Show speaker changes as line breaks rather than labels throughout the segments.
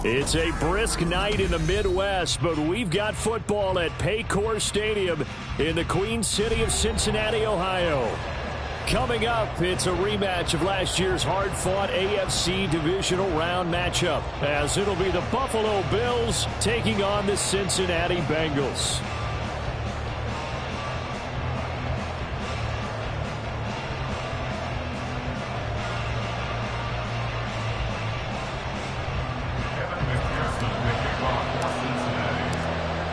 It's a brisk night in the Midwest, but we've got football at Paycor Stadium in the Queen City of Cincinnati, Ohio. Coming up, it's a rematch of last year's hard-fought AFC divisional round matchup, as it'll be the Buffalo Bills taking on the Cincinnati Bengals.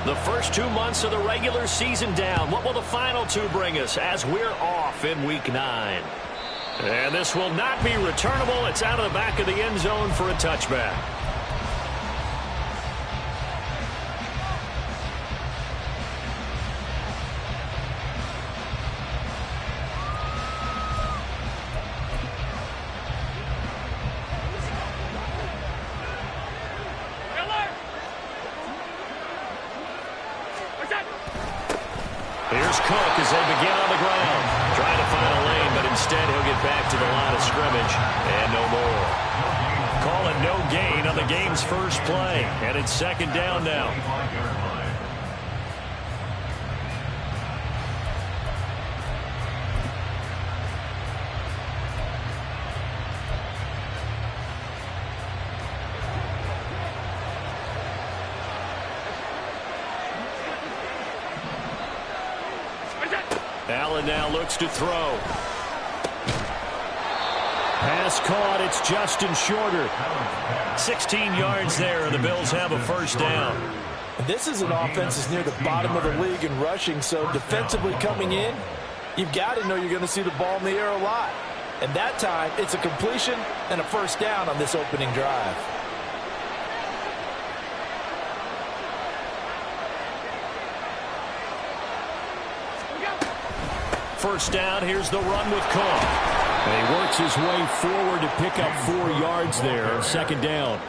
The first 2 months of the regular season down. What will the final two bring us as we're off in Week 9? And this will not be returnable. It's out of the back of the end zone for a touchback. Here's Cook as they begin on the ground. Trying to find a lane, but instead he'll get back to the line of scrimmage. And no more. Call it no gain on the game's first play. And it's second down now. Allen now looks to throw. Pass caught. It's Justin Shorter. 16 yards there, and the Bills have a first down.
This is an offense that's near the bottom of the league in rushing, so defensively coming in, you've got to know you're going to see the ball in the air a lot. And that time, it's a completion and a first down on this opening drive.
First down, here's the run with Cook. And he works his way forward to pick up 4 yards there on second down.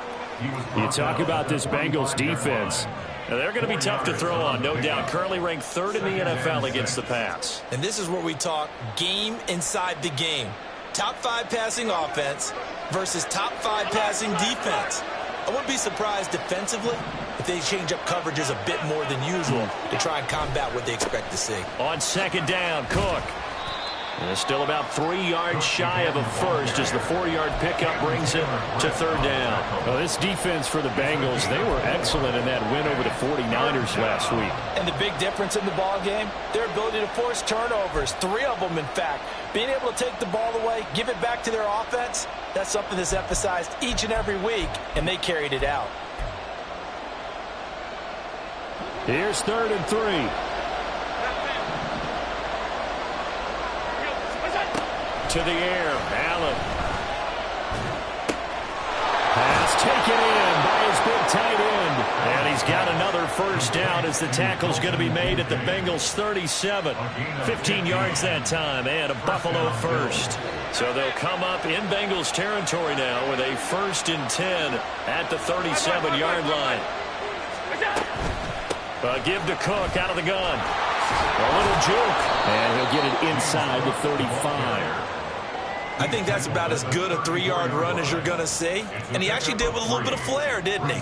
You talk about this Bengals defense. Now, they're going to be tough to throw on, no doubt. Currently ranked 3rd in the NFL against the pass.
And this is where we talk game inside the game. Top 5 passing offense versus top 5 passing defense. I wouldn't be surprised defensively if they change up coverages a bit more than usual to try and combat what they expect to see.
On second down, Cook. And still about 3 yards shy of a first as the 4-yard pickup brings it to third down. Well, this defense for the Bengals, they were excellent in that win over the 49ers last week.
And the big difference in the ball game, their ability to force turnovers, 3 of them in fact. Being able to take the ball away, give it back to their offense, that's something that's emphasized each and every week, and they carried it out.
Here's 3rd and 3. To the air, Allen. Pass taken in by his big tight end. And he's got another first down as the tackle's going to be made at the Bengals 37. 15 yards that time and a Buffalo first. So they'll come up in Bengals territory now with a 1st and 10 at the 37-yard line. Give to Cook out of the gun. A little juke. And he'll get it inside the 35.
I think that's about as good a 3-yard run as you're going to see. And he actually did with a little bit of flair, didn't he?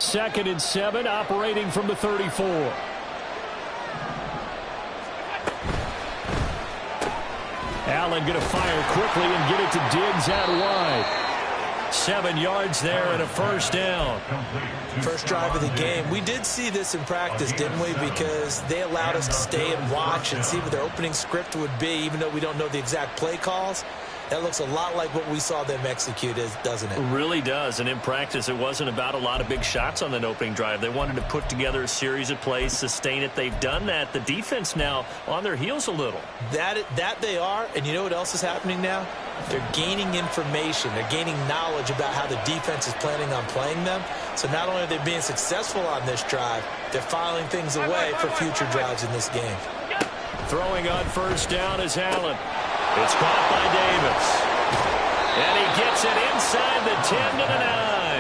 Second and 7, operating from the 34. Allen going to fire quickly and get it to Diggs out wide. 7 yards there and a first down.
First drive of the game. We did see this in practice, didn't we? Because they allowed us to stay and watch and see what their opening script would be, even though we don't know the exact play calls. That looks a lot like what we saw them execute, doesn't it?
It really does. And in practice, it wasn't about a lot of big shots on that opening drive. They wanted to put together a series of plays, sustain it. They've done that. The defense now on their heels a little.
That they are. And you know what else is happening now? They're gaining information. They're gaining knowledge about how the defense is planning on playing them. So not only are they being successful on this drive, they're filing things away for future drives in this game.
Throwing on first down is Allen. It's caught by Davis. And he gets it inside the 10 to the 9.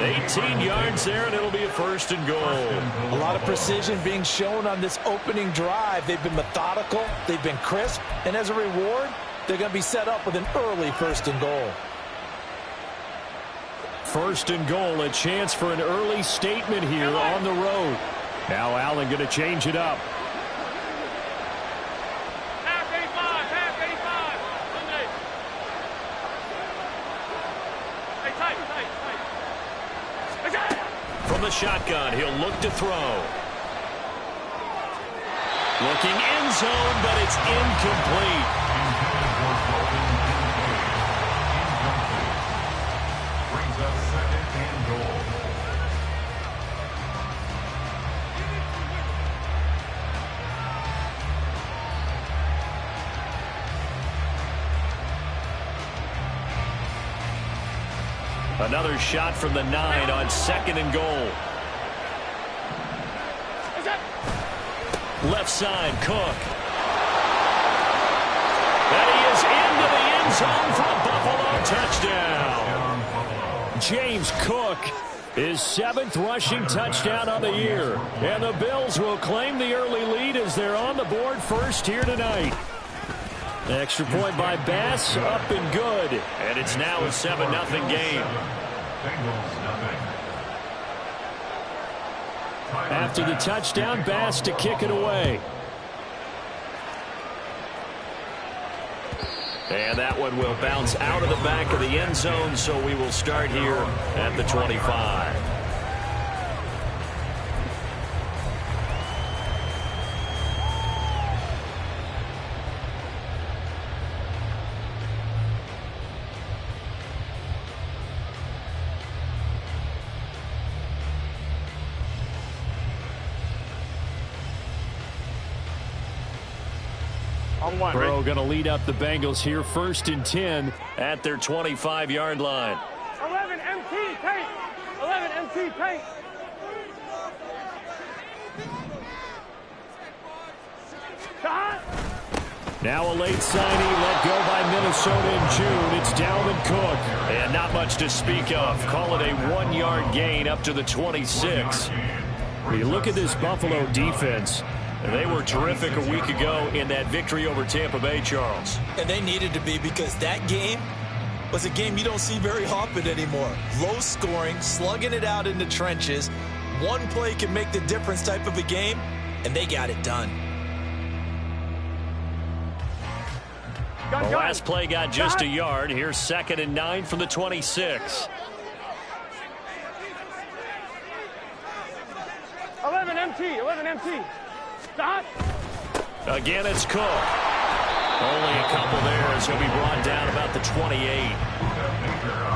18 yards there, and it'll be a first and goal.
A lot of precision being shown on this opening drive. They've been methodical, they've been crisp, and as a reward, they're going to be set up with an early first and goal.
First and goal, a chance for an early statement here on the road. Now Allen going to change it up. From the shotgun, he'll look to throw. Looking end zone, but it's incomplete.
Brings up second and goal.
Another shot from the 9 on second and goal. Left side, Cook. And he is into the end zone for a Buffalo touchdown. James Cook, his 7th rushing touchdown on the year. And the Bills will claim the early lead as they're on the board first here tonight. Extra point by Bass, up and good. And it's now a 7-0 game. After the touchdown, Bass to kick it away. And that one will bounce out of the back of the end zone, so we will start here at the 25. Burrow going to lead up the Bengals here, 1st and 10 at their 25-yard line.
11 MT tank. 11 MT tank.
Now a late signing let go by Minnesota in June. It's Dalvin Cook. And not much to speak of. Call it a 1-yard gain up to the 26. You look at this Buffalo defense. They were terrific a week ago in that victory over Tampa Bay, Charles.
And they needed to be, because that game was a game you don't see very often anymore. Low scoring, slugging it out in the trenches. One play can make the difference type of a game, and they got it done.
The last play got just a yard. Here's 2nd and 9 from the 26.
11 MT. 11 MT. Stop.
Again, it's Cook. Only a couple there as he'll be brought down about the 28.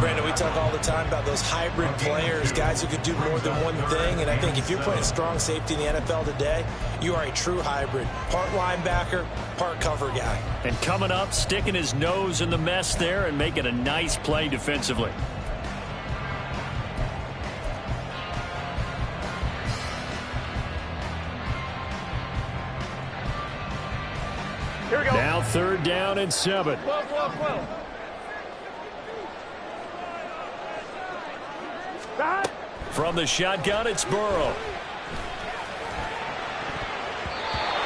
Brandon, we talk all the time about those hybrid players, guys who could do more than one thing. And I think if you're playing strong safety in the NFL today, you are a true hybrid. Part linebacker, part cover guy.
And coming up, sticking his nose in the mess there and making a nice play defensively.
Here we go.
Now 3rd down and 7.
12, 12, 12. Stop.
From the shotgun, it's Burrow.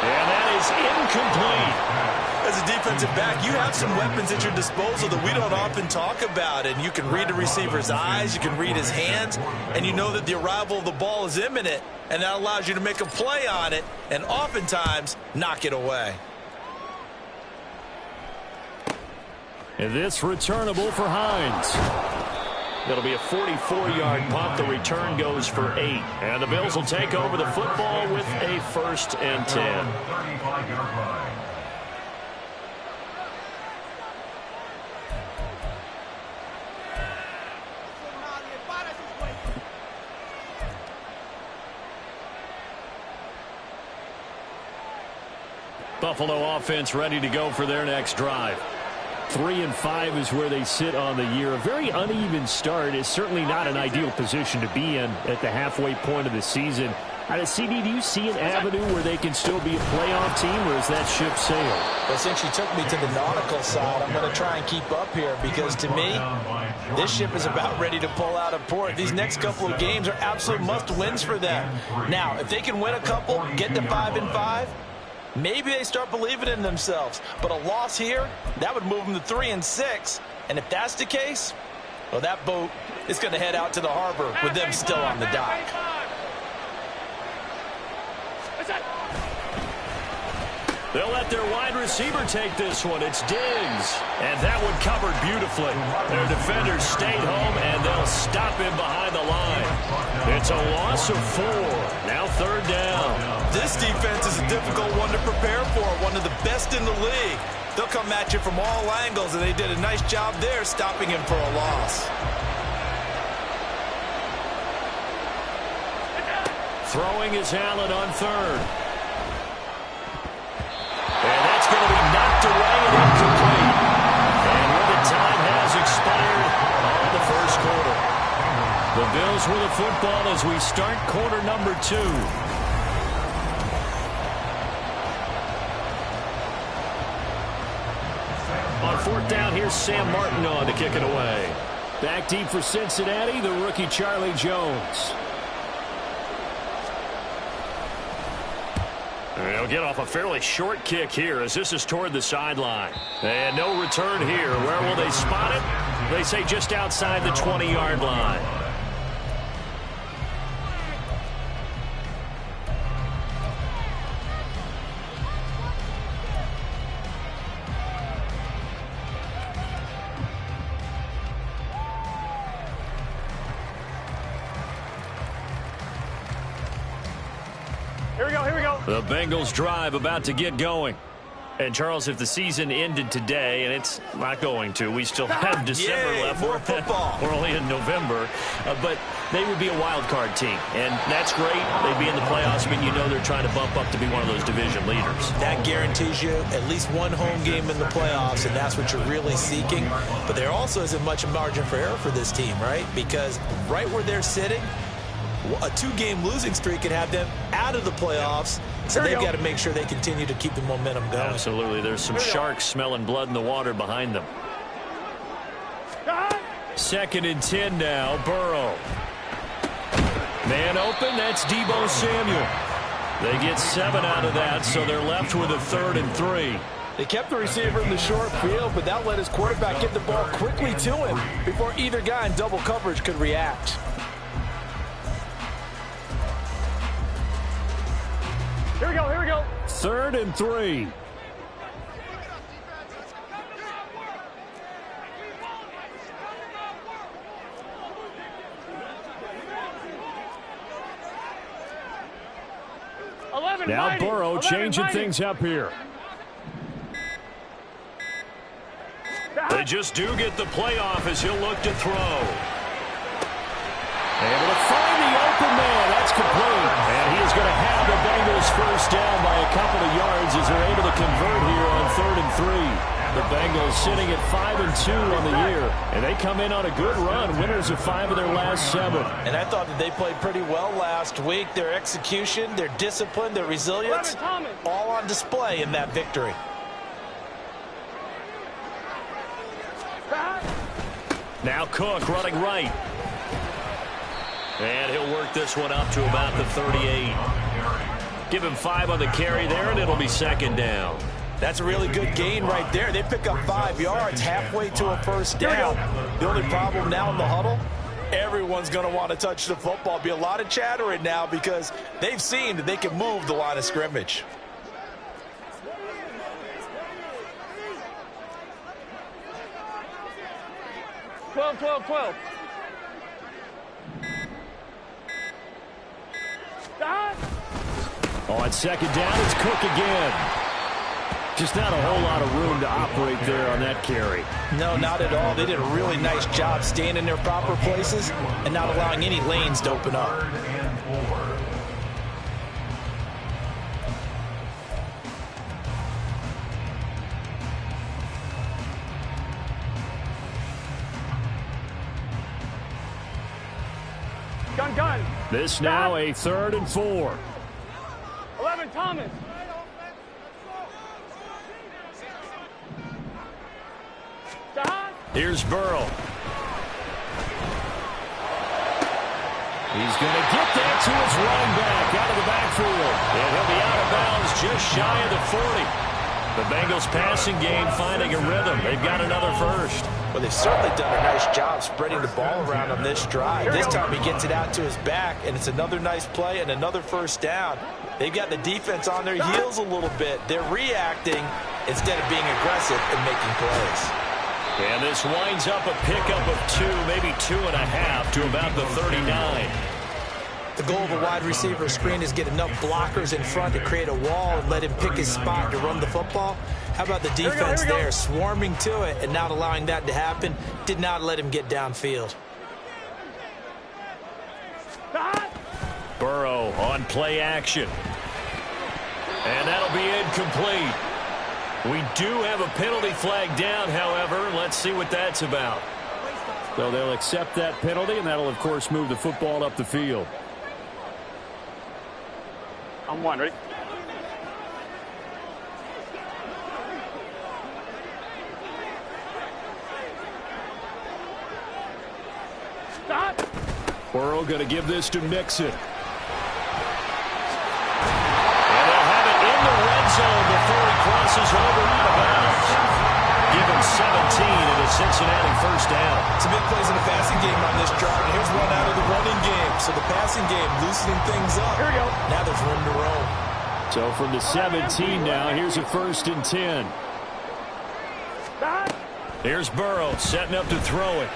And that is incomplete.
As a defensive back, you have some weapons at your disposal that we don't often talk about. And you can read the receiver's eyes, you can read his hands, and you know that the arrival of the ball is imminent. And that allows you to make a play on it and oftentimes knock it away.
And this returnable for Hines. It'll be a 44-yard punt. The return goes for 8. And the Bills will take over the football with a 1st and 10.
35-yard line.
Buffalo offense ready to go for their next drive. 3-5 is where they sit on the year. A very uneven start is certainly not an ideal position to be in at the halfway point of the season. CD, do you see an avenue where they can still be a playoff team, or is that ship sailed?
Well, since you took me to the nautical side, I'm going to try and keep up here because, to me, this ship is about ready to pull out of port. These next couple of games are absolute must-wins for them. Now, if they can win a couple, get to 5-5, maybe they start believing in themselves. But a loss here, that would move them to 3-6. And if that's the case, well, that boat is going to head out to the harbor with them still on the dock.
They'll let their wide receiver take this one. It's Diggs. And that one covered beautifully. Their defenders stayed home, and they'll stop him behind the line. It's a loss of 4. Now 3rd down.
This defense is a difficult one to prepare for, one of the best in the league. They'll come at you from all angles, and they did a nice job there stopping him for a loss.
Throwing is Allen on 3rd. And that's going to be knocked away and incomplete. And when the time has expired on the first quarter. The Bills with the football as we start quarter number 2. On 4th down, here's Sam Martin on to kick it away. Back deep for Cincinnati, the rookie Charlie Jones. They'll get off a fairly short kick here as this is toward the sideline. And no return here. Where will they spot it? They say just outside the 20-yard line.
Here we go.
The Bengals drive about to get going. And, Charles, if the season ended today, and it's not going to, we still have December left.
More football.
We're only in November. But they would be a wild card team. And that's great. They'd be in the playoffs. I mean, you know they're trying to bump up to be one of those division leaders.
That guarantees you at least one home game in the playoffs, and that's what you're really seeking. But there also isn't much margin for error for this team, right? Because right where they're sitting, a 2-game losing streak could have them out of the playoffs. So they've got to make sure they continue to keep the momentum going.
Absolutely. There's some sharks smelling blood in the water behind them. 2nd and 10 now. Burrow. Man open. That's Deebo Samuel. They get 7 out of that, so they're left with a 3rd and 3.
They kept the receiver in the short field, but that let his quarterback get the ball quickly to him before either guy in double coverage could react.
Here we go.
3rd and 3. Now Burrow changing things up here. They just do get the playoff as he'll look to throw. Able to find the open man. That's complete. And he is going to have the Bengals first down by a couple of yards as they're able to convert here on 3rd and 3. The Bengals sitting at 5-2 on the year. And they come in on a good run. Winners of 5 of their last 7.
And I thought that they played pretty well last week. Their execution, their discipline, their resilience, all on display in that victory.
Now Cook running right. And he'll work this one up to about the 38. Give him 5 on the carry there, and it'll be 2nd down.
That's a really good gain right there. They pick up 5 yards halfway to a first down. The only problem now in the huddle, everyone's going to want to touch the football. Be a lot of chattering now because they've seen that they can move the line of scrimmage.
Twelve.
On 2nd down, it's Cook again. Just not a whole lot of room to operate there on that carry.
No, not at all. They did a really nice job staying in their proper places and not allowing any lanes to open up.
Gun.
This now a 3rd and 4.
11, Thomas.
Here's Burrow. He's going to get that to his running back out of the backfield. And he'll be out of bounds just shy of the 40. The Bengals passing game finding a rhythm. They've got another first.
Well, they've certainly done a nice job spreading the ball around on this drive. This time he gets it out to his back, and it's another nice play and another first down. They've got the defense on their heels a little bit. They're reacting instead of being aggressive and making plays.
And this winds up a pickup of 2, maybe 2.5 to about the 39.
The goal of a wide receiver screen is get enough blockers in front to create a wall and let him pick his spot to run the football. How about the defense there, swarming to it and not allowing that to happen? Did not let him get downfield.
Burrow on play action. And that'll be incomplete. We do have a penalty flag down, however. Let's see what that's about. So they'll accept that penalty, and that'll, of course, move the football up the field.
I'm one, ready? Stop.
Burrow going to give this to Mixon. And they'll have it in the red zone before he crosses over out of bounds. Give him 17 and a Cincinnati first down.
Some big plays in the passing game on this drive. And here's one out of the running game. So the passing game loosening things up.
Here we go.
Now there's room to roam.
So from the 17 now, here's a 1st and 10. Here's Burrow setting up to throw it.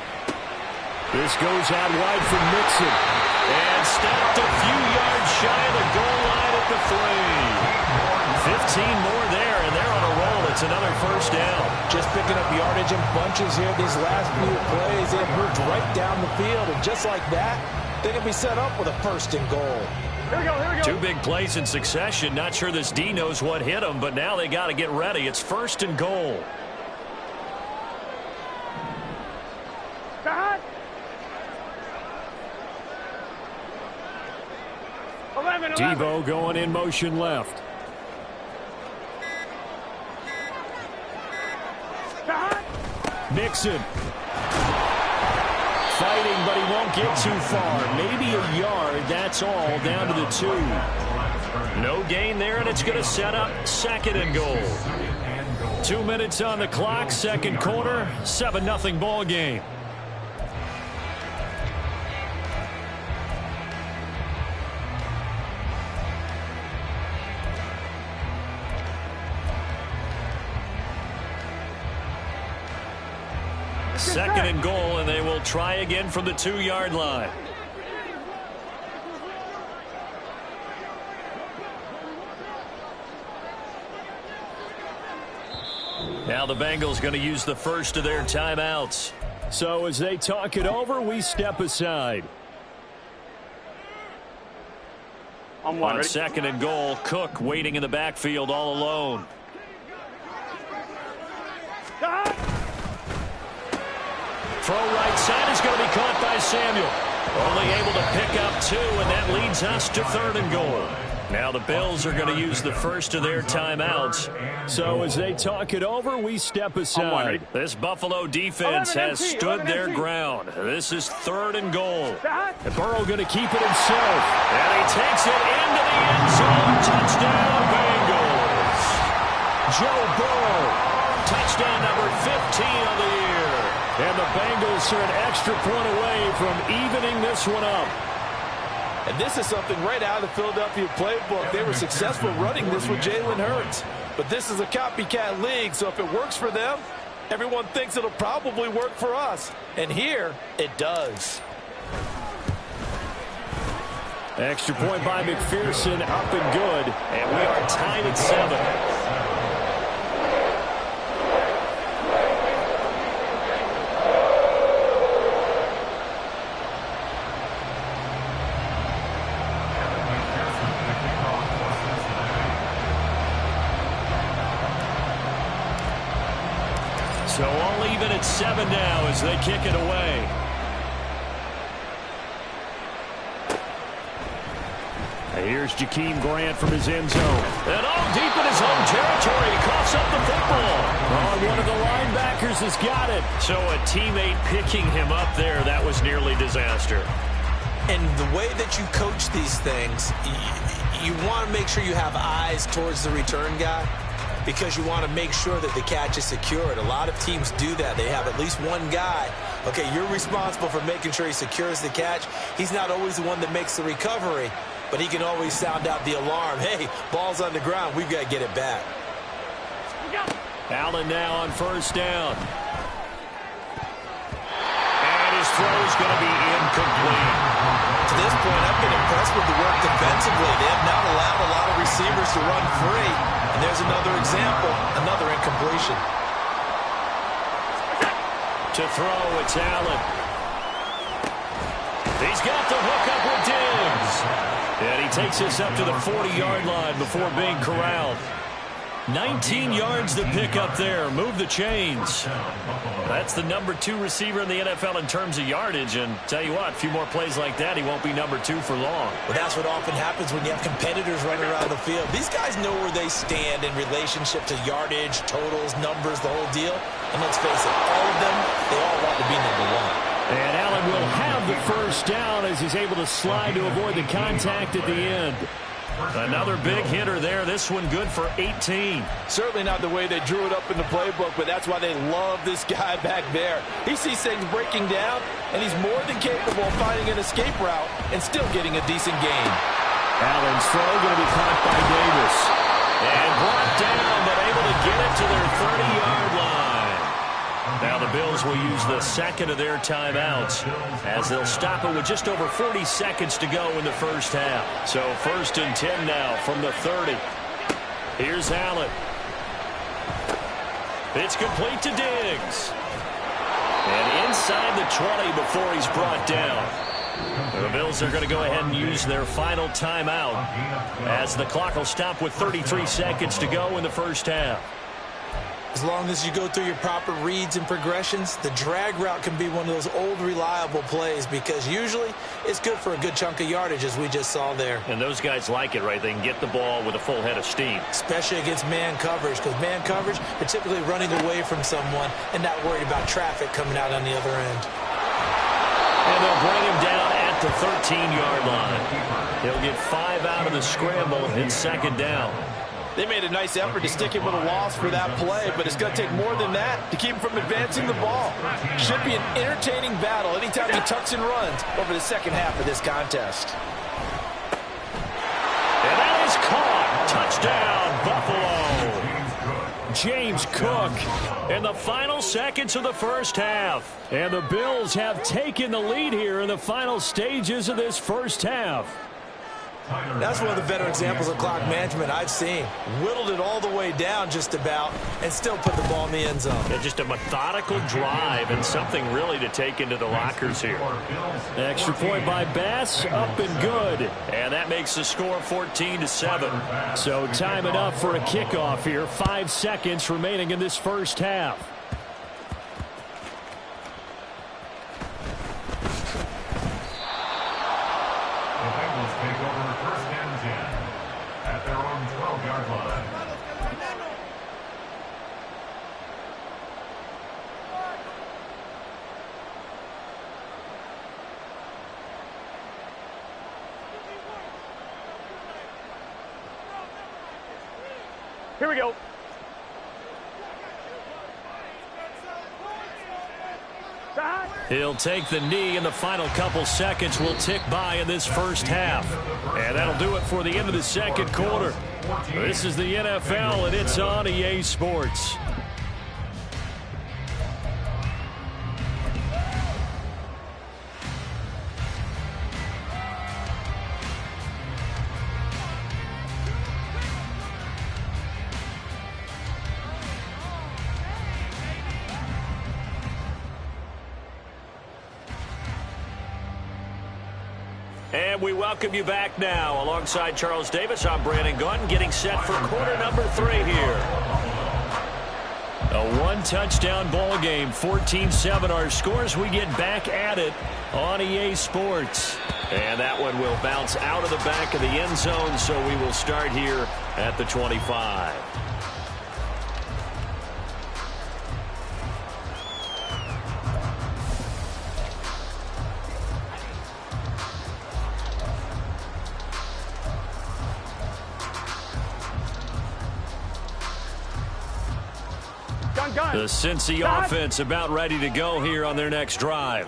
This goes out wide for Mixon. And stopped a few yards shy of the goal line at the 3. 15 more there, and they're on a roll. It's another first down.
Just picking up yardage in bunches here. These last few plays, they've moved right down the field. And just like that, they can be set up with a 1st and goal.
Here we go, here we go.
2 big plays in succession. Not sure this D knows what hit him, but now they got to get ready. It's 1st and goal.
Stop. 11.
Devo going in motion left.
Stop.
Mixon. Fighting, but he won't get too far. Maybe a yard, that's all, down to the 2. No gain there, and it's going to set up 2nd and goal. 2 minutes on the clock, 2nd quarter, 7-0 ball game. Second and goal, and they will try again from the 2-yard line. Now the Bengals going to use the first of their timeouts. So as they talk it over, we step aside.
I'm one,
On
ready?
2nd and goal, Cook waiting in the backfield all alone.
Stop.
Throw right side is going to be caught by Samuel. Only able to pick up 2, and that leads us to 3rd and goal. Now the Bills are going to use the first of their timeouts. So as they talk it over, we step aside. This Buffalo defense has stood their ground. This is 3rd and goal. And Burrow going to keep it himself. And he takes it into the end zone. Touchdown, Bengals. Joe Burrow. Touchdown number 15 of the year. And the Bengals are an extra point away from evening this one up.
And this is something right out of the Philadelphia playbook. They were successful running this with Jalen Hurts. But this is a copycat league, so if it works for them, everyone thinks it'll probably work for us. And here, it does.
Extra point by McPherson, up and good. And we are tied at 7. So all even at 7 now as they kick it away. Here's Jakeem Grant from his end zone. And all deep in his home territory. He coughs up the football. Oh, one of the linebackers has got it. So a teammate picking him up there, that was nearly disaster.
And the way that you coach these things, you want to make sure you have eyes towards the return guy because you want to make sure that the catch is secured. A lot of teams do that. They have at least one guy. Okay, you're responsible for making sure he secures the catch. He's not always the one that makes the recovery, but he can always sound out the alarm. Hey, ball's on the ground. We've got to get it back.
Allen now on first down. And his throw's going to be incomplete.
To this point, I've been impressed with the work defensively. They have not allowed a lot of receivers to run free. And there's another example, another incompletion.
To throw, it's Allen. He's got the hook up with Diggs. And he takes us up to the 40-yard line before being corralled. 19 yards to pick up there. Move the chains. That's the number 2 receiver in the NFL in terms of yardage. And tell you what, a few more plays like that, he won't be number 2 for long.
Well, that's what often happens when you have competitors running around the field. These guys know where they stand in relationship to yardage, totals, numbers, the whole deal. And let's face it, all of them, they all want to be number 1.
And Allen will have the first down as he's able to slide to avoid the contact at the end. Another big hitter there. This one good for 18.
Certainly not the way they drew it up in the playbook, but that's why they love this guy back there. He sees things breaking down, and he's more than capable of finding an escape route and still getting a decent gain.
Allen's throw going to be caught by Davis. And brought down, but able to get it to their 30-yard line. Now the Bills will use the second of their timeouts as they'll stop it with just over 40 seconds to go in the first half. So 1st and 10 now from the 30. Here's Allen. It's complete to Diggs. And inside the 20 before he's brought down. The Bills are going to go ahead and use their final timeout as the clock will stop with 33 seconds to go in the first half.
As long as you go through your proper reads and progressions, the drag route can be one of those old reliable plays because usually it's good for a good chunk of yardage as we just saw there.
And those guys like it, right? They can get the ball with a full head of steam.
Especially against man coverage because man coverage, they're typically running away from someone and not worried about traffic coming out on the other end.
And they'll bring him down at the 13-yard line. He'll get 5 out of the scramble in 2nd down.
They made a nice effort to stick him with a loss for that play, but it's going to take more than that to keep him from advancing the ball. Should be an entertaining battle anytime he tucks and runs over the second half of this contest.
And that is caught. Touchdown, Buffalo. James Cook in the final seconds of the first half. And the Bills have taken the lead here in the final stages of this first half.
That's one of the better examples of clock management I've seen. Whittled it all the way down just about and still put the ball in the end zone.
Yeah, just a methodical drive and something really to take into the lockers here. Extra point by Bass, up and good. And that makes the score 14-7. So time enough for a kickoff here. 5 seconds remaining in this first half.
Here we go.
He'll take the knee, and the final couple seconds will tick by in this first half. And that'll do it for the end of the second quarter. This is the NFL, and it's on EA Sports. And we welcome you back now. Alongside Charles Davis, I'm Brandon Gautin, getting set for quarter number 3 here. A one-touchdown ball game, 14-7 our scores. We get back at it on EA Sports. And that one will bounce out of the back of the end zone, so we will start here at the 25. The Cincy offense about ready to go here on their next drive.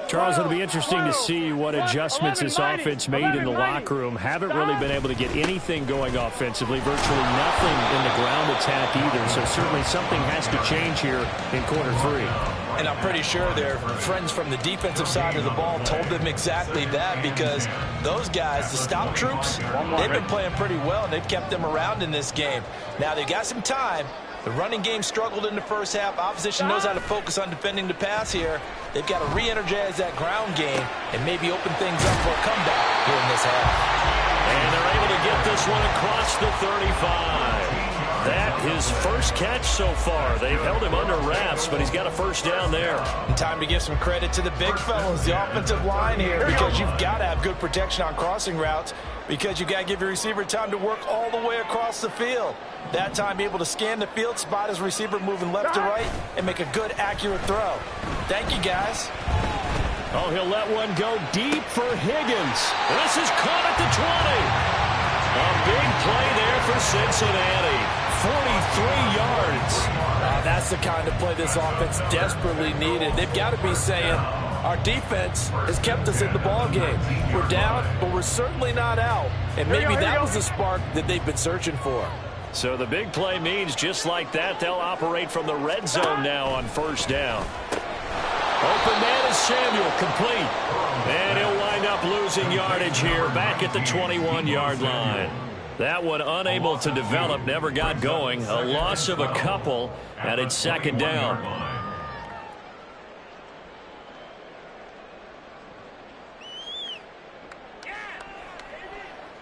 Charles, it'll be interesting to see what adjustments this offense made in the locker room. Haven't really been able to get anything going offensively, virtually nothing in the ground attack either. So certainly something has to change here in quarter 3.
And I'm pretty sure their friends from the defensive side of the ball told them exactly that, because those guys, the stop troops, they've been playing pretty well, and they've kept them around in this game. Now they've got some time. The running game struggled in the first half. Opposition knows how to focus on defending the pass here. They've got to re-energize that ground game and maybe open things up for a comeback here in this half.
And they're able to get this one across the 35. That his first catch so far. They've held him under wraps, but he's got a first down there.
And time to give some credit to the big fellas, the offensive line here, because you've got to have good protection on crossing routes, because you've got to give your receiver time to work all the way across the field. That time able to scan the field, spot his receiver moving left to right, and make a good, accurate throw. Thank you, guys.
Oh, he'll let one go deep for Higgins. This is caught at the 20. A big play there for Cincinnati. 43 yards.
That's the kind of play this offense desperately needed. They've got to be saying, our defense has kept us in the ball game. We're down, but we're certainly not out. And maybe that was the spark that they've been searching for.
So the big play means just like that, they'll operate from the red zone now on first down. Open man is Samuel, complete. And he'll wind up losing yardage here back at the 21-yard line. That one unable to develop, never got going. A loss of a couple, and it's second down.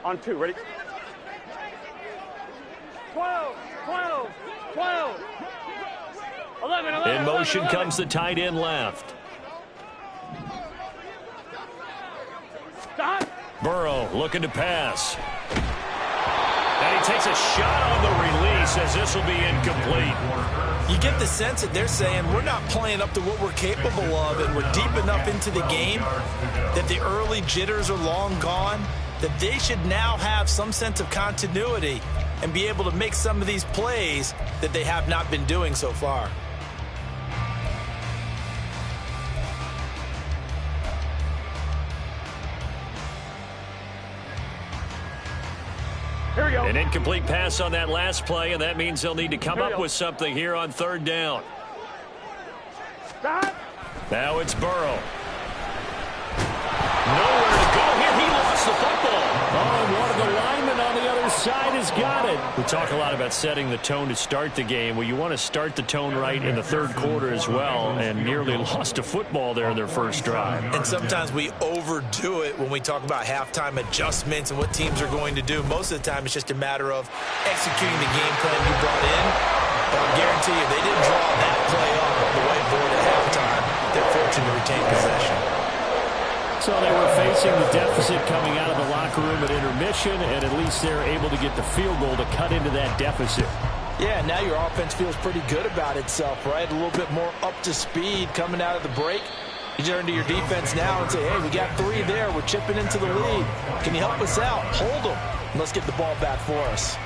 On 2, ready? 12, 12, 12. 11.
In motion comes the tight end left.
Stop.
Burrow looking to pass. And he takes a shot on the release as this will be incomplete.
You get the sense that they're saying we're not playing up to what we're capable of, and we're deep enough into the game that the early jitters are long gone, that they should now have some sense of continuity and be able to make some of these plays that they have not been doing so far.
Here we go.
An incomplete pass on that last play, and that means they'll need to come up with something here on third down.
Stop.
Now it's Burrow. Nowhere to go here. He lost the football. Oh, and one of the linemen on the other side has got it. We talk a lot about setting the tone to start the game. Well, you want to start the tone right in the third quarter as well, and nearly lost a football there in their first drive.
And sometimes we overdo it when we talk about halftime adjustments and what teams are going to do. Most of the time, it's just a matter of executing the game plan you brought in. But I guarantee you, they didn't draw that play up on the whiteboard at halftime. They're fortunate to retain possession.
So they were facing the deficit coming out of the locker room at intermission, and at least they're able to get the field goal to cut into that deficit.
Yeah, now your offense feels pretty good about itself, right? A little bit more up to speed coming out of the break. You turn to your defense now and say, hey, we got 3 there. We're chipping into the lead. Can you help us out? Hold them. And let's get the ball back for us.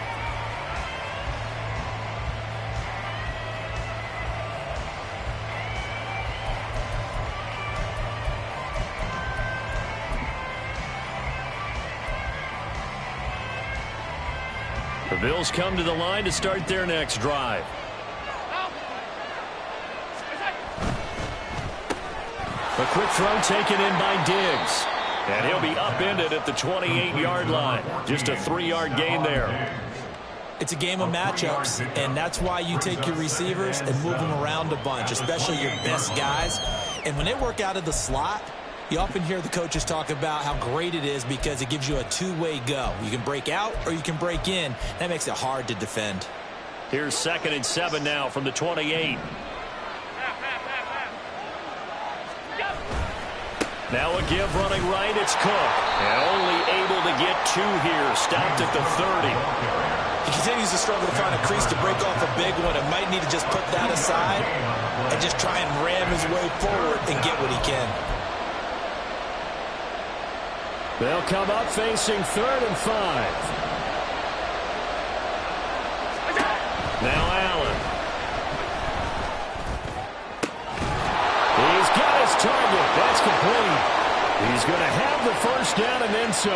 The Bills come to the line to start their next drive. A quick throw taken in by Diggs. And he'll be upended at the 28-yard line. Just a 3-yard gain there.
It's a game of matchups, and that's why you take your receivers and move them around a bunch, especially your best guys. And when they work out of the slot, you often hear the coaches talk about how great it is because it gives you a two-way go. You can break out or you can break in. That makes it hard to defend.
Here's 2nd and 7 now from the 28. Now a give running right. It's Cook. And only able to get 2 here. Stopped at the 30.
He continues to struggle to find a crease to break off a big one. It might need to just put that aside and just try and ram his way forward and get what he can.
They'll come up facing 3rd and 5. Now Allen. He's got his target. That's complete. He's going to have the first down and then some.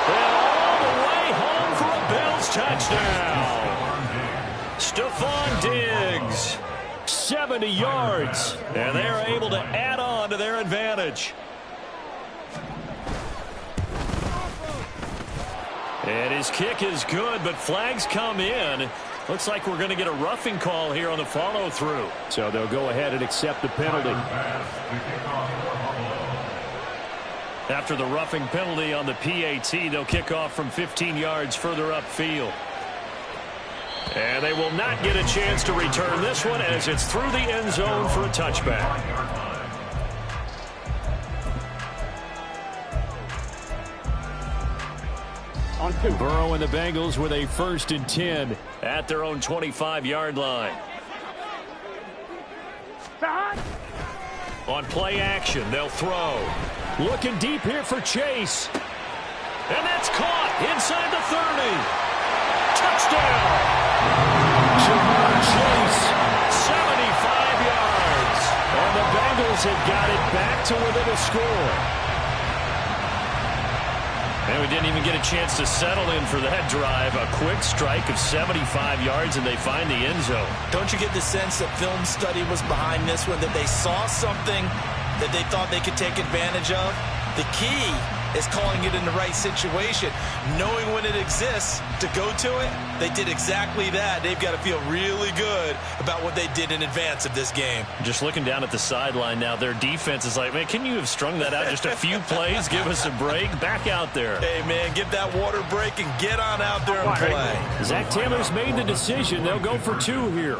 And all the way home for a Bills touchdown. Stephon Diggs, 70 yards. And they're able to add on to their advantage. And his kick is good, but flags come in. Looks like we're going to get a roughing call here on the follow-through. So they'll go ahead and accept the penalty. After the roughing penalty on the PAT, they'll kick off from 15 yards further upfield. And they will not get a chance to return this one as it's through the end zone for a touchback.
On 2.
Burrow and the Bengals with a 1st and 10 at their own 25-yard line. On play action, they'll throw. Looking deep here for Chase. And that's caught inside the 30. Touchdown! Jamar Chase, 75 yards. And the Bengals have got it back to within a score. And we didn't even get a chance to settle in for that drive. A quick strike of 75 yards, and they find the end zone.
Don't you get the sense that film study was behind this one, that they saw something that they thought they could take advantage of? The key is calling it in the right situation, knowing when it exists to go to it. They did exactly that. They've got to feel really good about what they did in advance of this game.
Just looking down at the sideline now, their defense is like, man, can you have strung that out just a few plays? Give us a break. Back out there.
Hey, man, give that water break and get on out there and play.
Zach Taylor's made the decision. They'll go for 2 here.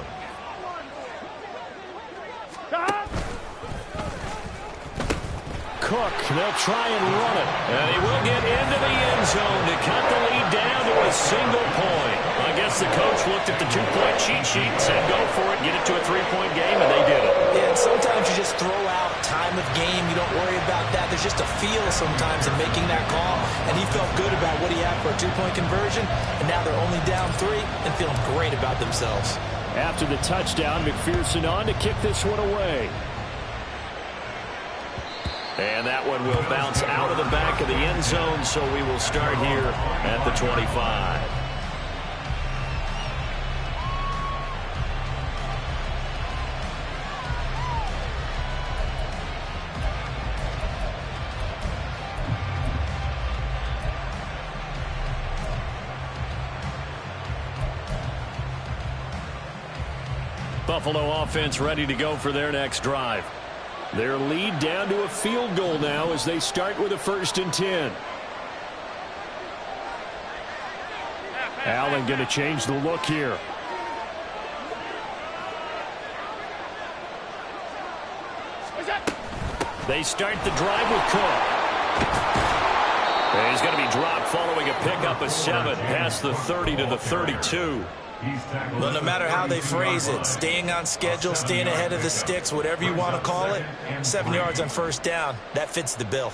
Cook, they'll try and run it. And he will get into the end zone to cut the lead down to a single point. I guess the coach looked at the 2-point cheat sheet and said, go for it, get it to a 3-point game, and they did it.
Yeah, and sometimes you just throw out time of game. You don't worry about that. There's just a feel sometimes in making that call. And he felt good about what he had for a 2-point conversion. And now they're only down 3 and feeling great about themselves.
After the touchdown, McPherson on to kick this one away. And that one will bounce out of the back of the end zone, so we will start here at the 25. Buffalo offense ready to go for their next drive. Their lead down to a field goal now as they start with a 1st and 10. Allen going to change the look here. They start the drive with Cook. And he's going to be dropped following a pickup of 7 past the 30 to the 32.
Well, no matter how they phrase it, staying on schedule, staying ahead of the sticks, whatever you want to call it, 7 yards on 1st down, that fits the bill.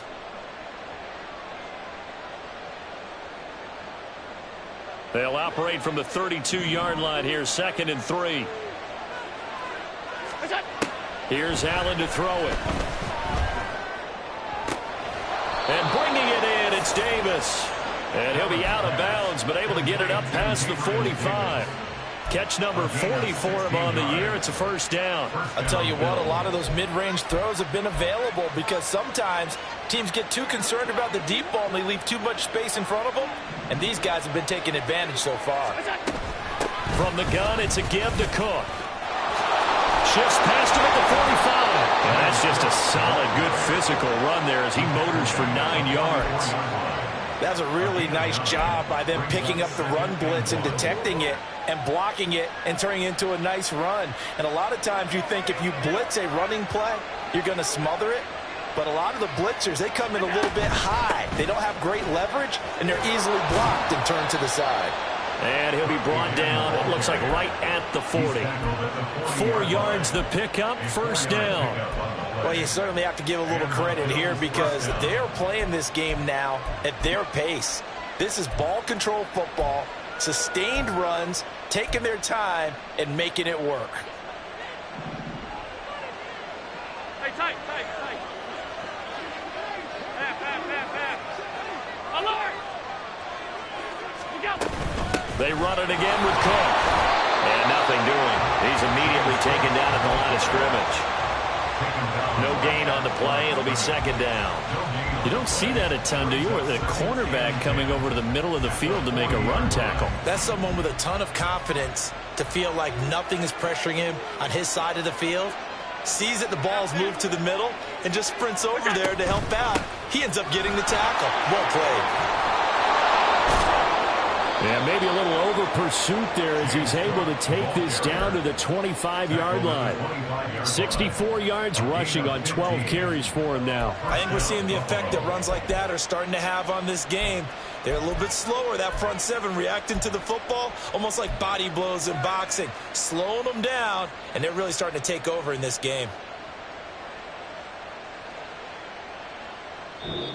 They'll operate from the 32-yard line here, 2nd and 3. Here's Allen to throw it. And bringing it in, it's Davis. And he'll be out of bounds, but able to get it up past the 45. Catch number 40 for him on the year. It's a 1st down.
I'll tell you what, a lot of those mid-range throws have been available because sometimes teams get too concerned about the deep ball and they leave too much space in front of them. And these guys have been taking advantage so far.
From the gun, it's a give to Cook. Shifts past him at the 45. And that's just a solid, good physical run there as he motors for 9 yards.
That's a really nice job by them picking up the run blitz and detecting it. and blocking it and turning it into a nice run. And a lot of times you think if you blitz a running play, you're going to smother it. But a lot of the blitzers, they come in a little bit high. They don't have great leverage, and they're easily blocked and turned to the side.
And he'll be brought down, it looks like right at the 40. 4 yards the pickup, first down.
Well, you certainly have to give a little credit here because they're playing this game now at their pace. This is ball control football, sustained runs, taking their time, and making it work.
Hey, tight, tight, tight. Half. Alert! Look out!
They run it again with Cook. And nothing doing. He's immediately taken down at the line of scrimmage. No gain on the play. It'll be second down. You don't see that a ton, do you? Or the cornerback coming over to the middle of the field to make a run tackle.
That's someone with a ton of confidence to feel like nothing is pressuring him on his side of the field. Sees that the ball's moved to the middle and just sprints over there to help out. He ends up getting the tackle. Well played.
Yeah, maybe a little over pursuit there as he's able to take this down to the 25-yard line. 64 yards rushing on 12 carries for him now.
I think we're seeing the effect that runs like that are starting to have on this game. They're a little bit slower, that front seven, reacting to the football, almost like body blows in boxing, slowing them down, and they're really starting to take over in this game.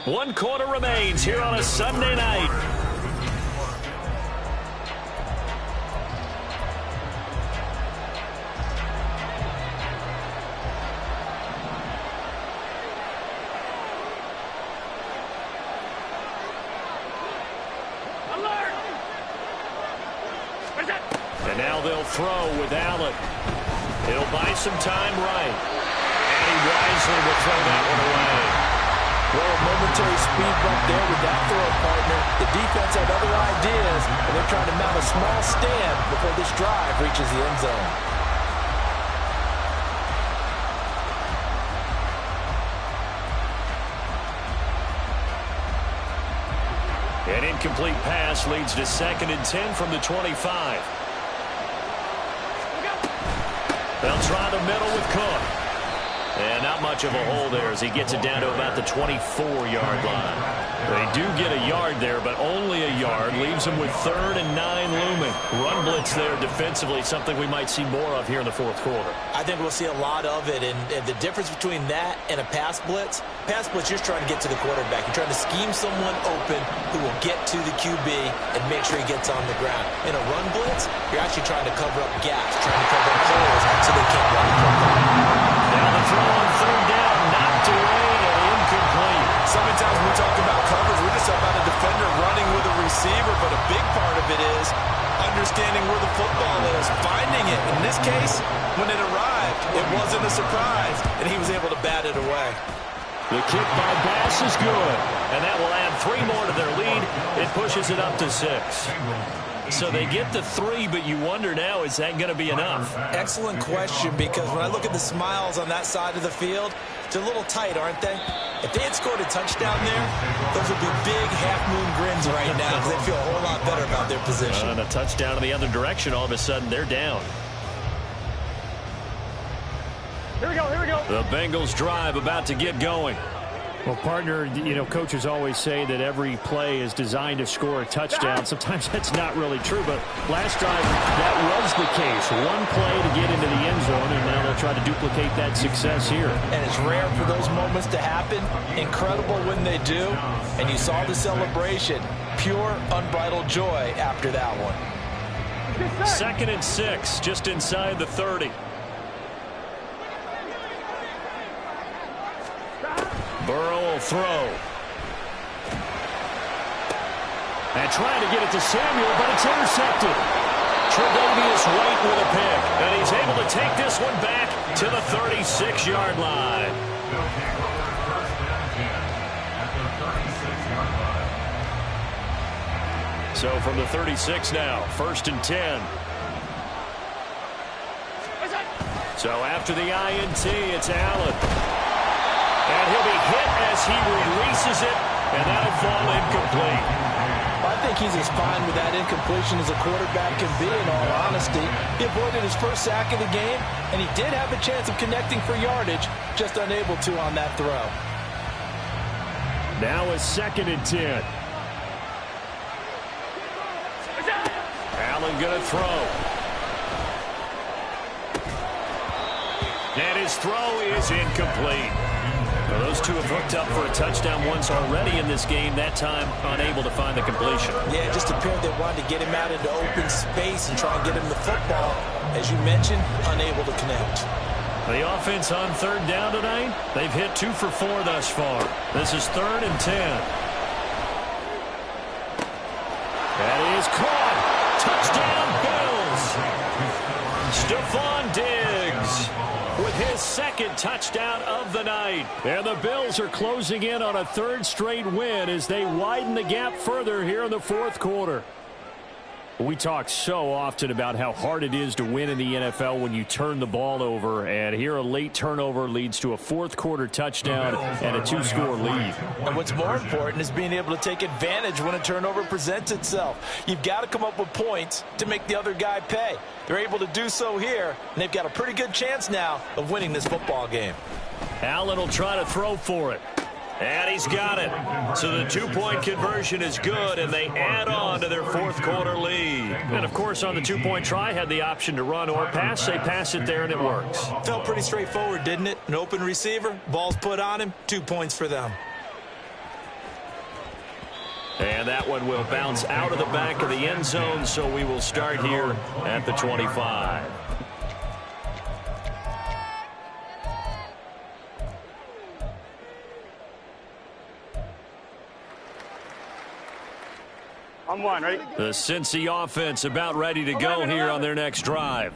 1 quarter remains here on a Sunday night. And now they'll throw with Allen. He'll buy some time right. And he wisely will throw that one away.
Well, a momentary speed bump there with that throw, partner. The defense had other ideas, and they're trying to mount a small stand before this drive reaches the end zone.
An incomplete pass leads to 2nd and 10 from the 25. They'll try the middle with Cook. And not much of a hole there as he gets it down to about the 24-yard line. They do get a yard there, but only a yard. Leaves them with 3rd and 9 looming. Run blitz there defensively, something we might see more of here in the 4th quarter.
I think we'll see a lot of it, and the difference between that and a pass blitz, you're trying to get to the quarterback. You're trying to scheme someone open who will get to the QB and make sure he gets on the ground. In a run blitz, you're actually trying to cover up gaps, trying to cover up holes so they can't run the football.
Now the throw on 3rd down, knocked away and incomplete.
So many times when we talk about coverage, we're just talking about a defender running with a receiver, but a big part of it is understanding where the football is, finding it. In this case, when it arrived, it wasn't a surprise, and he was able to bat it away.
The kick by Bass is good, and that will add 3 more to their lead. It pushes it up to 6. So they get the 3, but you wonder now, is that going to be enough?
Excellent question, because when I look at the smiles on that side of the field, they're a little tight, aren't they? If they had scored a touchdown there, those would be big half-moon grins right now because they feel a whole lot better about their position.
And a touchdown in the other direction, all of a sudden they're down.
Here we go, here we go.
The Bengals drive about to get going. Well, partner, you know, coaches always say that every play is designed to score a touchdown. Sometimes that's not really true, but last drive, that was the case. 1 play to get into the end zone, and now they'll try to duplicate that success here.
And it's rare for those moments to happen. Incredible when they do. And you saw the celebration. Pure, unbridled joy after that one.
2nd and 6, just inside the 30. Burrow will throw. And trying to get it to Samuel, but it's intercepted. Tre'Davious White with a pick. And he's able to take this one back to the 36-yard line. So from the 36 now, 1st and 10. So after the INT, it's Allen. And he'll be hit as he releases it, and that'll fall incomplete.
I think think he's as fine with that incompletion as a quarterback can be, in all honesty. He avoided his first sack of the game, and he did have a chance of connecting for yardage, just unable to on that throw.
Now a 2nd and 10. Allen going to throw. And his throw is incomplete. Well, those two have hooked up for a touchdown once already in this game, that time unable to find the completion.
Yeah, it just appeared they wanted to get him out into open space and try and get him the football. As you mentioned, unable to connect.
The offense on 3rd down tonight, they've hit 2 for 4 thus far. This is 3rd and 10. That is caught. Touchdown, Bills. Stephon Diggs with his 2nd touchdown of the night. And the Bills are closing in on a 3rd straight win as they widen the gap further here in the 4th quarter. We talk so often about how hard it is to win in the NFL when you turn the ball over, and here a late turnover leads to a 4th quarter touchdown and a 2-score lead.
And what's more important is being able to take advantage when a turnover presents itself. You've got to come up with points to make the other guy pay. They're able to do so here, and they've got a pretty good chance now of winning this football game.
Allen will try to throw for it. And he's got it. So the 2-point conversion is good, and they add on to their 4th quarter lead. And, of course, on the 2-point try, had the option to run or pass. They pass it there, and it works.
Felt pretty straightforward, didn't it? An open receiver, ball's put on him, 2 points for them.
And that one will bounce out of the back of the end zone, so we will start here at the 25.
On 1, ready?
The Cincy offense about ready to go here on their next drive.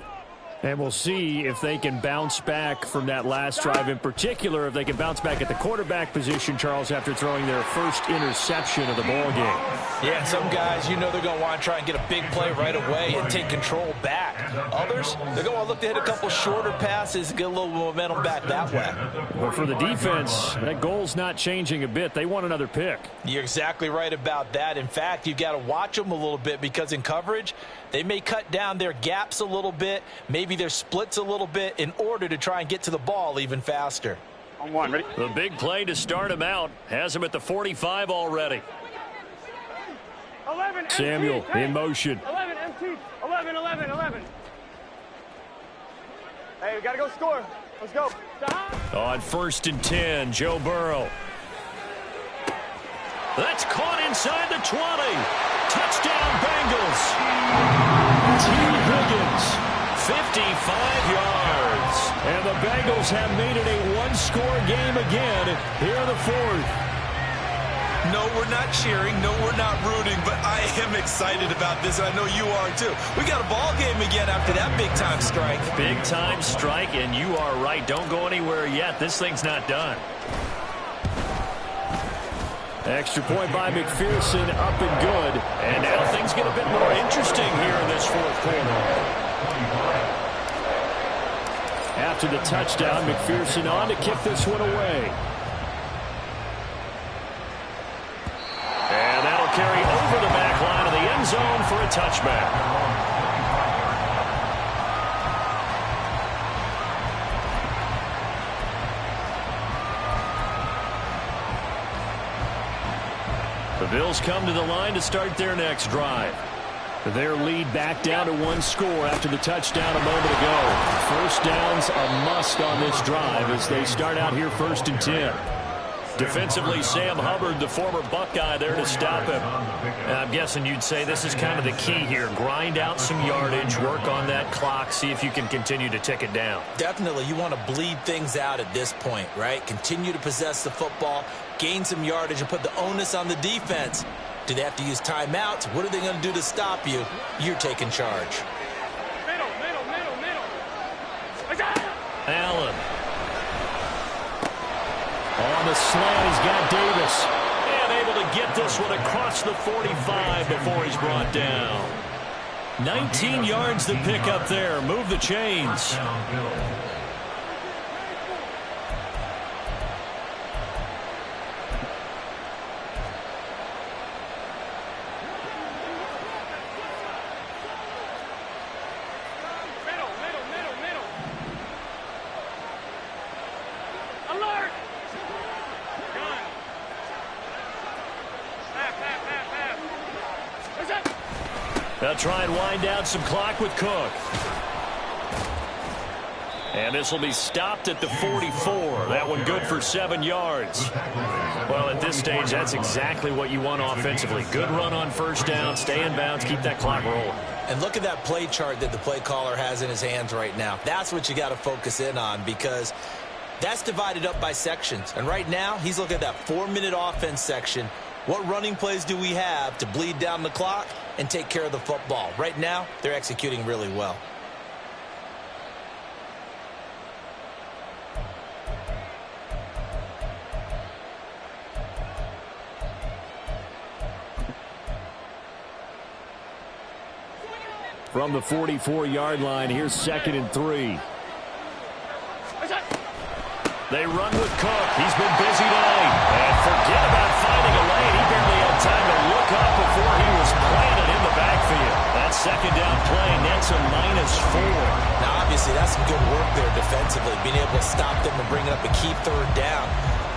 And we'll see if they can bounce back from that last drive, in particular if they can bounce back at the quarterback position, Charles, after throwing their first interception of the ball game.
Yeah, some guys, you know they're going to want to try and get a big play right away and take control back. Others, they're going to look to hit a couple shorter passes and get a little momentum back that way.
But for the defense, that goal's not changing a bit. They want another pick.
You're exactly right about that. In fact, you've got to watch them a little bit because in coverage, they may cut down their gaps a little bit, maybe their splits a little bit in order to try and get to the ball even faster.
On 1, ready?
The big play to start him out has him at the 45 already.
11,
Samuel
MT,
in motion.
11, MT, 11, 11, 11. Hey, we got to go score. Let's go.
On 1st and 10, Joe Burrow. That's caught inside the 20. Touchdown, Bengals. T. Higgins, 55 yards. And the Bengals have made it a 1-score game again here in the 4th.
No, we're not cheering. No, we're not rooting. But I am excited about this. I know you are, too. We got a ball game again after that big-time strike.
Big-time strike, and you are right. Don't go anywhere yet. This thing's not done. Extra point by McPherson, up and good. And now things get a bit more interesting here in this 4th quarter. After the touchdown, McPherson on to kick this one away. And that'll carry over the back line of the end zone for a touchback. The Bills come to the line to start their next drive. Their lead back down to 1 score after the touchdown a moment ago. 1st down's a must on this drive as they start out here 1st and 10. Defensively, Sam Hubbard, the former Buckeye, there to stop him. And I'm guessing you'd say this is kind of the key here. Grind out some yardage, work on that clock, see if you can continue to tick it down.
Definitely, you want to bleed things out at this point, right? Continue to possess the football, gain some yardage, and put the onus on the defense. Do they have to use timeouts? What are they going to do to stop you? You're taking charge.
Middle.
Allen. On the slant, he's got Davis. And able to get this one across the 45 before he's brought down. 19 yards to pick up there. Move the chains. They'll try and wind down some clock with Cook. And this will be stopped at the 44. That one good for 7 yards. Well, at this stage, that's exactly what you want offensively. Good run on first down, stay in bounds, keep that clock rolling.
And look at that play chart that the play caller has in his hands right now. That's what you got to focus in on, because that's divided up by sections. And right now, he's looking at that 4-minute offense section. What running plays do we have to bleed down the clock and take care of the football? Right now, they're executing really well.
From the 44-yard line, here's 2nd and 3. They run with Cook. He's been busy today. And forget about finding a lane. He barely had time to look up before he was planted in the backfield. That second down play nets a -4.
Now, obviously, that's some good work there defensively, being able to stop them and bring up a key 3rd down.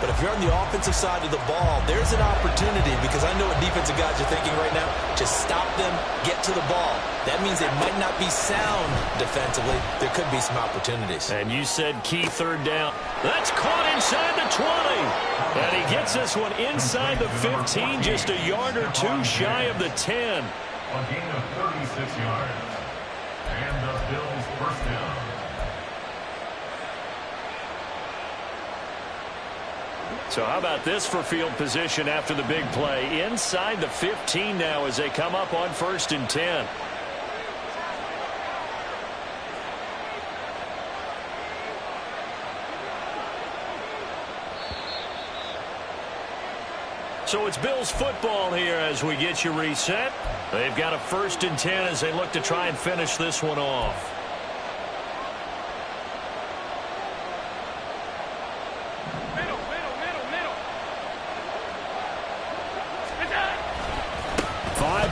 But if you're on the offensive side of the ball, there's an opportunity, because I know what defensive guys are thinking right now. Just stop them, get to the ball. That means they might not be sound defensively. There could be some opportunities.
And you said key 3rd down. That's caught inside the 20. And he gets this one inside the 15, just a yard or 2 shy of the 10.
A gain of 36 yards. And the Bills first down.
So how about this for field position after the big play? Inside the 15 now as they come up on 1st and 10. So it's Bills football here as we get you reset. They've got a 1st and 10 as they look to try and finish this one off.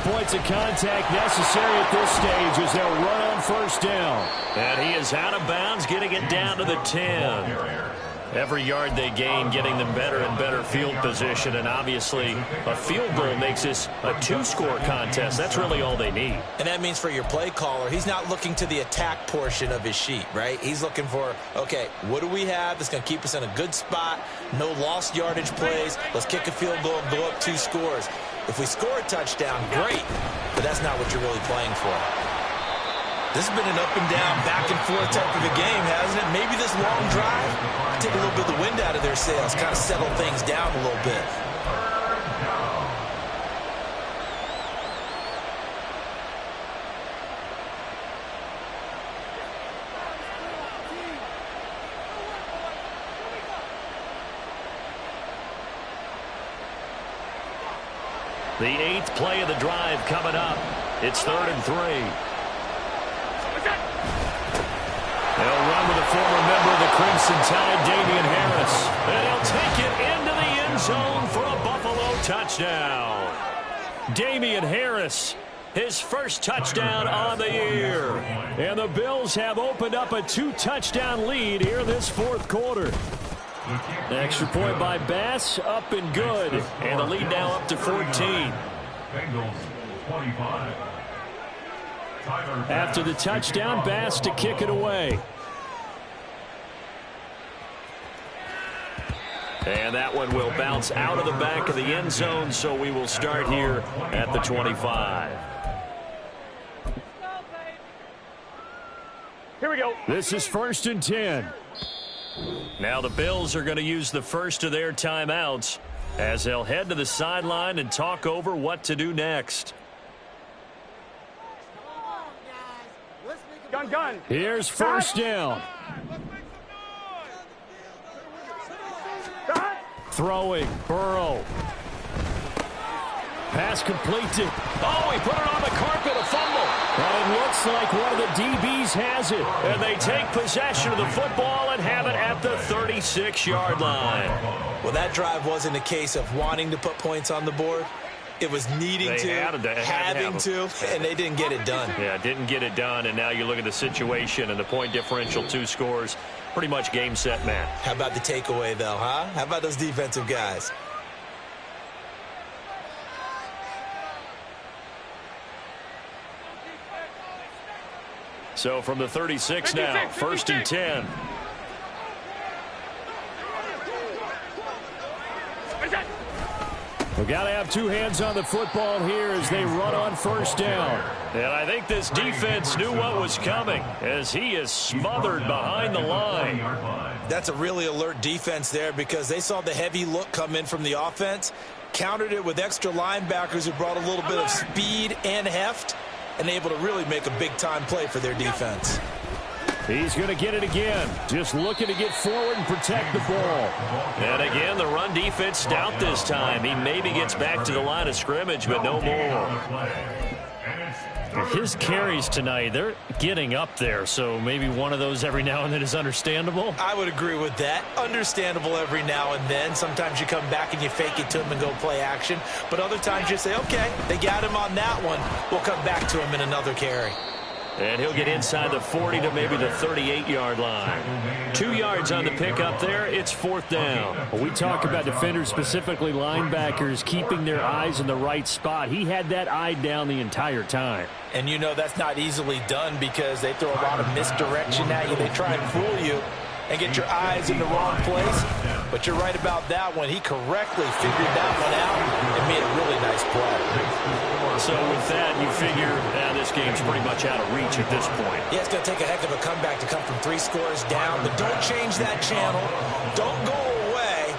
Points of contact necessary at this stage as they'll run on 1st down. And he is out of bounds, getting it down to the 10. Every yard they gain, getting them better and better field position. And obviously, a field goal makes this a 2-score contest. That's really all they need.
And that means for your play caller, he's not looking to the attack portion of his sheet, right? He's looking for, okay, what do we have that's going to keep us in a good spot? No lost yardage plays. Let's kick a field goal and go up 2 scores. If we score a touchdown, great, but that's not what you're really playing for. This has been an up and down, back and forth type of a game, hasn't it? Maybe this long drive take a little bit of the wind out of their sails, kind of settle things down a little bit.
The 8th play of the drive coming up. It's 3rd and 3. They'll run with a former member of the Crimson Tide, Damian Harris. And he'll take it into the end zone for a Buffalo touchdown. Damian Harris, his first touchdown on the year. And the Bills have opened up a 2-touchdown lead here in this 4th quarter. Extra point by Bass, up and good. And the lead now up to 14.
Bengals 25.
After the touchdown, Bass to kick it away. And that one will bounce out of the back of the end zone, so we will start here at the 25.
Here we go.
This is 1st and 10. Now the Bills are going to use the first of their timeouts as they'll head to the sideline and talk over what to do next.
Gun.
Here's 1st down. Throwing, Burrow. Pass completed. Oh, he put it on the carpet, a fumble. And it looks like one of the DBs has it. And they take possession of the football and have it at the 36-yard line.
Well, that drive wasn't a case of wanting to put points on the board. It was needing having to, and they didn't get it done.
Yeah, didn't get it done, and now you look at the situation and the point differential, 2 scores, pretty much game, set, match.
How about the takeaway, though, huh? How about those defensive guys?
So from the 36 now, 1st and 10. We've got to have two hands on the football here as they run on 1st down. And I think this defense knew what was coming as he is smothered behind the line.
That's a really alert defense there because they saw the heavy look come in from the offense, countered it with extra linebackers who brought a little bit of speed and heft, and able to really make a big-time play for their defense.
He's going to get it again. Just looking to get forward and protect the ball. And again, the run defense stout this time. He maybe gets back to the line of scrimmage, but no more.
His carries tonight, they're getting up there, so maybe one of those every now and then is understandable.
I would agree with that. Understandable every now and then. Sometimes you come back and you fake it to him and go play action. But other times you say, okay, they got him on that one. We'll come back to him in another carry.
And he'll get inside the 40 to maybe the 38-yard line. 2 yards on the pickup there. It's 4th down.
Well, we talk about defenders, specifically linebackers, keeping their eyes in the right spot. He had that eye down the entire time.
And you know that's not easily done because they throw a lot of misdirection at you. They try and fool you and get your eyes in the wrong place. But you're right about that one. He correctly figured that one out and made a really nice play.
So with that, you figure this game's pretty much out of reach at this point.
Yeah, it's going to take a heck of a comeback to come from 3 scores down. But don't change that channel. Don't go away.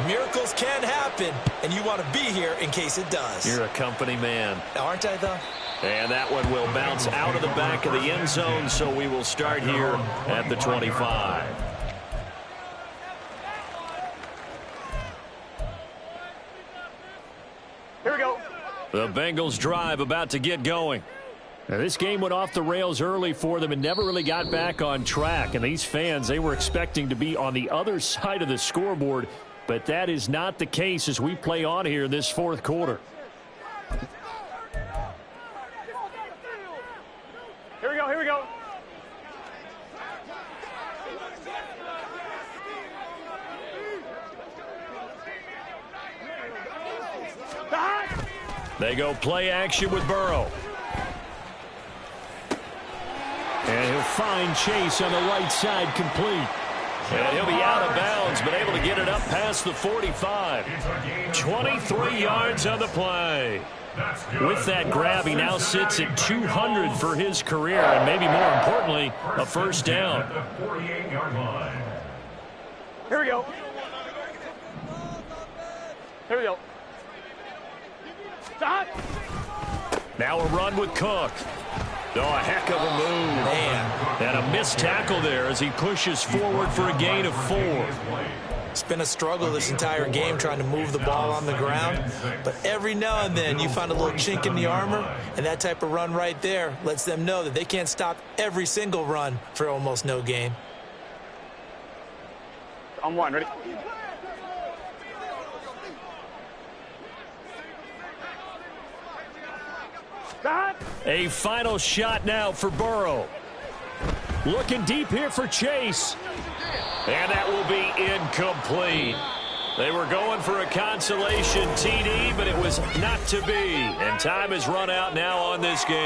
Miracles can happen, and you want to be here in case it does.
You're a company man.
Aren't I, though?
And that one will bounce out of the back of the end zone, so we will start here at the 25.
Here we go.
The Bengals drive about to get going.
Now, this game went off the rails early for them and never really got back on track. And these fans, they were expecting to be on the other side of the scoreboard, but that is not the case as we play on here in this 4th quarter.
Here we go. Here we go.
They go play action with Burrow.
And he'll find Chase on the right side, complete.
And he'll be out of bounds, but able to get it up past the 45. 23 yards on the play.
With that grab, he now sits at 200 for his career, and maybe more importantly, a 1st down.
Here we go. Here we go.
Now a run with Cook. Oh, a heck of a move.
Man.
And a missed tackle there as he pushes forward for a gain of 4.
It's been a struggle this entire game trying to move the ball on the ground. But every now and then you find a little chink in the armor, and that type of run right there lets them know that they can't stop every single run for almost no gain.
On 1, ready?
A final shot now for Burrow.
Looking deep here for Chase.
And that will be incomplete. They were going for a consolation TD, but it was not to be. And time has run out now on this game.